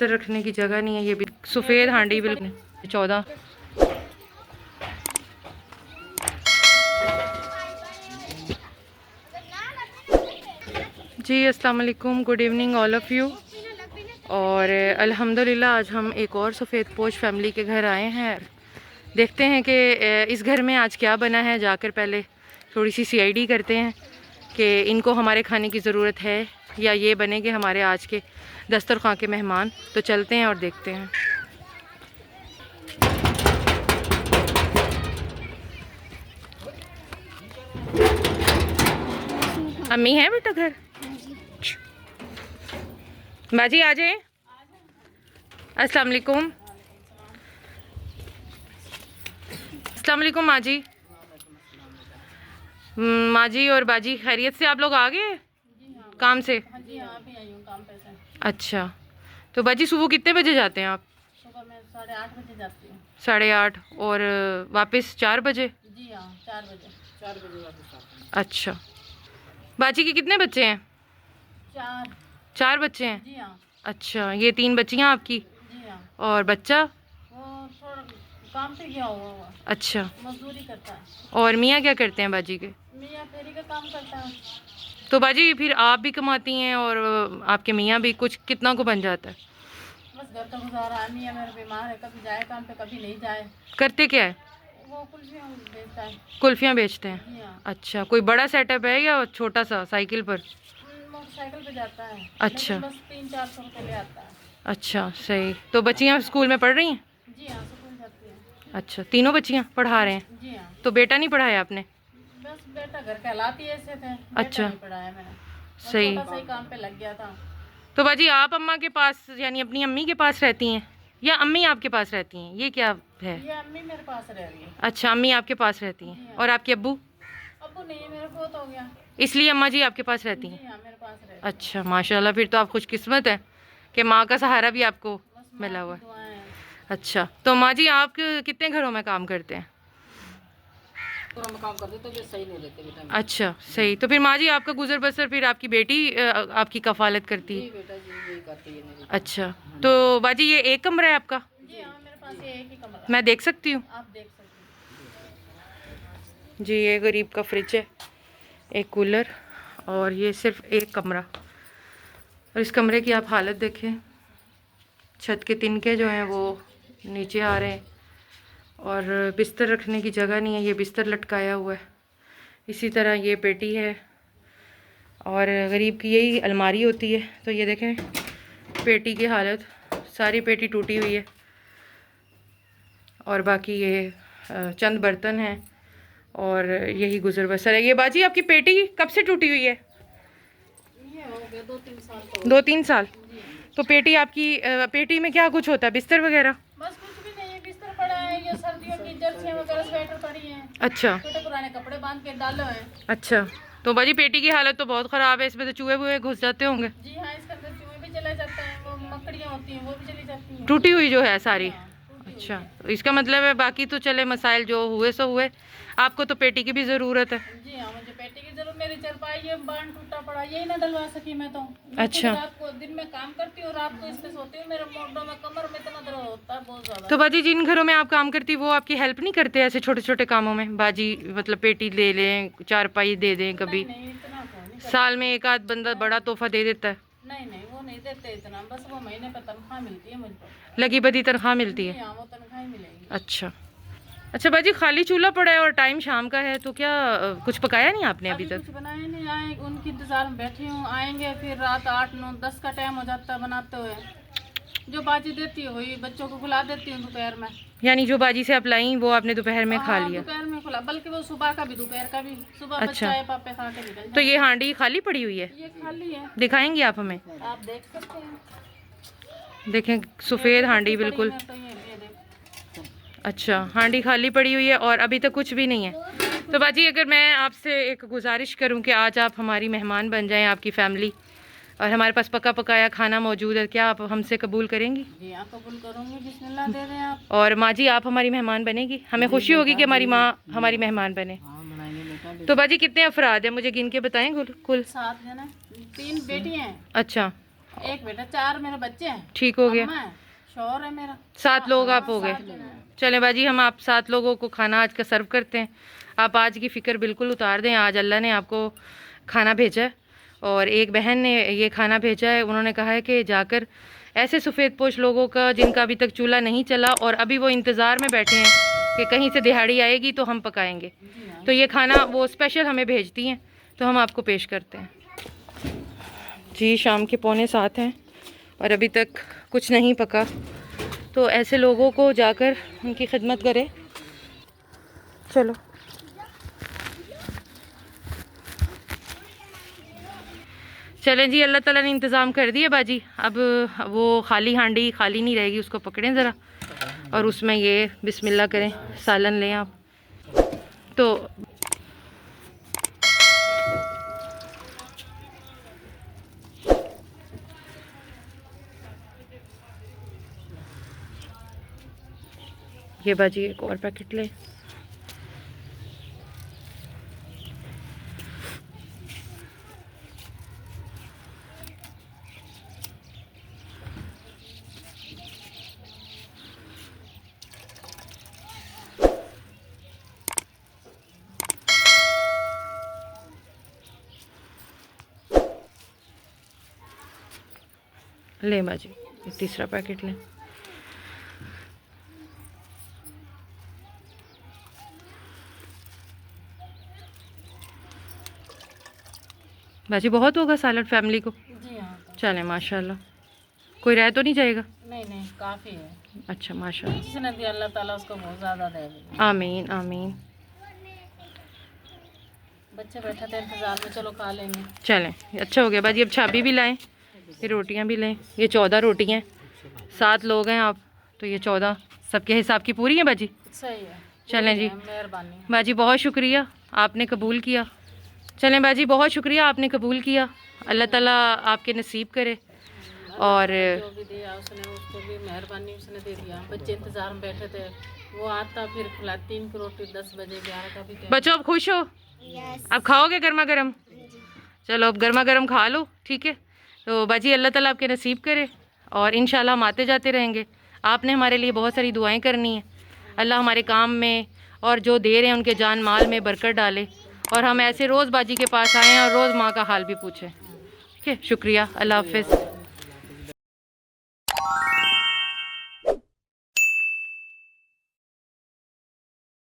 तो रखने की जगह नहीं है। ये भी सफ़ेद हांडी बिल्कुल 14। जी अस्सलाम वालेकुम, good evening all of you. और अल्हम्दुलिल्लाह आज हम एक और सफ़ेद पोश फैमिली के घर आए हैं। देखते हैं कि इस घर में आज क्या बना है। जाकर पहले थोड़ी सी CID करते हैं कि इनको हमारे खाने की ज़रूरत है या ये बनेंगे हमारे आज के दस्तरखान के मेहमान। तो चलते हैं और देखते हैं। अम्मी है बेटा घर? बाजी आ जाए। अस्सलाम वालेकुम। अस्सलाम वालेकुम माजी। माजी और बाजी खैरियत से? आप लोग आ गए काम से? अच्छा, तो बाजी सुबह कितने बजे जाते हैं आप? सुबह मैं 8:30 बजे जाती हूँ। 8:30 और वापस 4 बजे? जी हाँ, 4 बजे। 4 बजे वापस आते हैं। अच्छा, बाजी के कितने बच्चे हैं? 4। 4 बच्चे हैं? जी हाँ। अच्छा, ये 3 बच्चियाँ आपकी? जी हाँ। और बच्चा? वो थोड़ा काम पे गया हुआ हुआ। अच्छा, मजदूरी करता है। और मियाँ क्या करते हैं बाजी के? मियाँ फेरी का काम करता है। तो बाजी फिर आप भी कमाती हैं और आपके मियाँ भी, कुछ कितना को बन जाता है? बस घर का गुजारा है। मियाँ मेरा बीमार है, कभी जाए काम पे कभी नहीं जाए। करते क्या है? वो कुल्फियाँ बेचता है। कुल्फियाँ बेचते हैं? जी हाँ। अच्छा, कोई बड़ा सेटअप है या छोटा सा साइकिल पर? मोटरसाइकिल पे जाता है। अच्छा। लेकिन बस 300-400 रुपये ले आता है। अच्छा, सही। तो बच्चियाँ स्कूल में पढ़ रही हैं? जी हाँ, स्कूल जाती है। अच्छा, तीनों बच्चियाँ पढ़ा रहे हैं? जी हाँ। तो बेटा नहीं पढ़ाया आपने? बस बेटा घर कहलाती है ऐसे थे। अच्छा। बेटा नहीं पढ़ाया मैंने। सही। छोटा सा ही काम पे लग गया था। तो बाजी आप अम्मा के पास यानी अपनी अम्मी के पास रहती हैं या अम्मी आपके पास रहती हैं? ये क्या है? ये अम्मी मेरे पास रह रही है। अच्छा, अम्मी आपके पास रहती जी हैं। हाँ। और आपके अब्बू? अब्बू नहीं है, मेरा बहुत हो गया। इसलिए अम्मा जी आपके पास रहती जी हैं? हाँ, मेरे पास रह रही है। अच्छा, माशाल्लाह, फिर तो आप खुशकिस्मत हैं कि माँ का सहारा भी आपको बस मिला माँ हुआ की है। दुआएं हैं। अच्छा, तो माँ जी आप कितने घरों में काम करते हैं? तो हम काम करते तो सही नहीं रहते बेटा। अच्छा, सही। तो फिर माँ जी आपका गुजर बसर फिर आपकी बेटी आपकी कफालत करती है? जी बेटा जी, यही करती है मेरी। अच्छा, तो बाजी ये एक कमरा है आपका? जी हाँ, मेरे पास ये एक ही कमरा है। मैं देख सकती हूँ? आप देख सकते जी, ये गरीब का फ्रिज है, एक कूलर, और ये सिर्फ एक कमरा। और इस कमरे की आप हालत देखें, छत के तिनके जो हैं वो नीचे आ रहे हैं और बिस्तर रखने की जगह नहीं है। ये बिस्तर लटकाया हुआ है। इसी तरह ये पेटी है और गरीब की यही अलमारी होती है। तो ये देखें पेटी की हालत, सारी पेटी टूटी हुई है। और बाकी ये चंद बर्तन हैं और यही गुजर बसर है। ये बाजी आपकी पेटी कब से टूटी हुई है? ये हो गया 2-3 साल तो। 2-3 साल? जी। तो पेटी आपकी पेटी में क्या कुछ होता है? बिस्तर वगैरह? बस कुछ भी नहीं है, बिस्तर पड़ा है, ये सर्दियों की जर्सियां वगैरह स्वेटर पड़ी हैं। अच्छा। छोटे पुराने कपड़े बांध के डाले हुए हैं। अच्छा, तो बाजी पेटी की हालत तो बहुत ख़राब है। इसमें तो चूहे वूहे घुस जाते होंगे। जी हाँ, इसके अंदर चूहे भी चले जाते हैं, वो मकड़ियाँ होती हैं वो भी चली जाती हैं। टूटी हुई जो है सारी? हाँ, टूटी हुई अच्छा, है। तो इसका मतलब है बाकी तो चले मसाइल जो हुए सो हुए, आपको तो पेटी की भी ज़रूरत है। जी हाँ, मुझे पेटी की जरूरत। मेरी चरपाई ये बांध टूटा पड़ा, यही ना डलवा सकी मैं तो। मैं अच्छा। रात को दिन में काम करती हूँ, रात को इस पे सोती हूँ। मेरे मोढों में कमर में इतना दर्द होता है बहुत ज्यादा। तो बाजी जिन घरों में आप काम करती वो आपकी हेल्प नहीं करते ऐसे छोटे छोटे कामों में? बाजी मतलब पेटी ले लें, चारपाई दे दें कभी? नहीं नहीं, इतना तो नहीं करती। साल में एक आध बंदा बड़ा तोहफा दे देता है? नहीं नहीं, वो नहीं देते इतना। बस वो महीने पे तनख्वाह मिलती है मुझको। लगी बदी तनख्वाह मिलती जी है? हाँ, वो तनख्वाह ही मिलेगी। अच्छा। अच्छा बाजी, खाली चूल्हा पड़ा है और टाइम शाम का है, तो क्या कुछ पकाया नहीं आपने अभी अभी तक? कुछ बनाए नहीं, आए उनकी इंतजार में बैठी हूँ। आएंगे फिर रात 8-9-10 का टाइम हो जाता है बनाते हुए। जो बाजी देती है वही बच्चों को खिला देती हूँ दोपहर में। यानी जो बाजी से आप लाई वो आपने दोपहर में खा हाँ, लिया? दोपहर में खुला, बल्कि वो सुबह का भी दोपहर का भी। सुबह अच्छा। बच्चा है पापे खा के निकल तो जाए। ये हांडी खाली पड़ी हुई है? ये खाली है, दिखाएंगी आप हमें? आप देख सकते हैं। देखें सफ़ेद हांडी पड़ी बिल्कुल। है तो ये देख। अच्छा, हांडी खाली पड़ी हुई है और अभी तक कुछ भी नहीं है। तो बाजी अगर मैं आपसे एक गुजारिश करूं कि आज आप हमारी मेहमान बन जाएं, आपकी फैमिली, और हमारे पास पका पकाया खाना मौजूद है, क्या आप हमसे कबूल करेंगी? जी हाँ, कबूल करूँगी। बिस्मिल्लाह दे दें आप। और माँ जी आप हमारी मेहमान बनेगी? हमें खुशी होगी कि हमारी माँ हमारी मेहमान बने। हाँ, बनाएंगे बेटा। तो बाजी कितने अफराद हैं मुझे गिन के बताएं कुल? 7 जने, 3 बेटियाँ हैं। अच्छा, एक बेटा, 4 मेरे बच्चे हैं। ठीक हो गया, अम्मा है, शौहर है मेरा। 7 लोग आप हो गए। चलें बाजी, हम आप 7 लोगों को खाना आज का सर्व करते हैं। आप आज की फ़िक्र बिल्कुल उतार दें। आज अल्लाह ने आपको खाना भेजा है और एक बहन ने ये खाना भेजा है। उन्होंने कहा है कि जाकर ऐसे सफ़ेद पोश लोगों का जिनका अभी तक चूल्हा नहीं चला और अभी वो इंतज़ार में बैठे हैं कि कहीं से दिहाड़ी आएगी तो हम पकाएंगे, तो ये खाना वो स्पेशल हमें भेजती हैं, तो हम आपको पेश करते हैं जी। शाम के 6:45 हैं और अभी तक कुछ नहीं पका, तो ऐसे लोगों को जाकर उनकी खिदमत करें। चलो चलें जी, अल्लाह ताला ने इंतज़ाम कर दिया बाजी। अब वो खाली हांडी खाली नहीं रहेगी, उसको पकड़ें ज़रा और उसमें ये बिस्मिल्लाह करें, सालन लें आप। तो ये बाजी एक और पैकेट ले। ले बाजी, ये तीसरा पैकेट लें। बाजी बहुत होगा सैलड फैमिली को? जी हाँ। चलें माशाल्लाह, कोई रह तो नहीं जाएगा? नहीं नहीं, काफ़ी है। अच्छा माशाल्लाह, जिसने दिया अल्लाह ताला उसको बहुत ज़्यादा दे। आमीन आमीन। बच्चे बैठे थे इंतज़ार में, चलो खा लेंगे। चलें, अच्छा हो गया बाजी। अब चाबी भी लाएं, ये रोटियां भी लें। ये 14 रोटियां, 7 लोग हैं आप, तो ये 14 सबके हिसाब की पूरी हैं बाजी? सही है। चलें जी, मेहरबानी बाजी बहुत शुक्रिया, आपने कबूल किया। चलें बाजी, बहुत शुक्रिया, आपने कबूल किया। अल्लाह ताला आपके नसीब करे और जो भी दिया उसने, उसको भी मेहरबानी उसने दे दिया। बच्चे इंतज़ार में बैठे थे, वो आता फिर खिलाती इनको रोटी 10 बजे 11 का भी टाइम। बच्चों अब खुश हो? अब खाओगे गर्मा गर्म? चलो अब गर्मा गर्म खा लो, ठीक है। तो बाजी अल्लाह ताला आपके नसीब करे और इंशाल्लाह हम आते जाते रहेंगे। आपने हमारे लिए बहुत सारी दुआएं करनी है। अल्लाह हमारे काम में और जो दे रहे हैं उनके जान माल में बरकत डाले और हम ऐसे रोज़ बाजी के पास आएँ और रोज़ माँ का हाल भी पूछें। ठीक है, शुक्रिया, अल्लाह हाफ़िज़।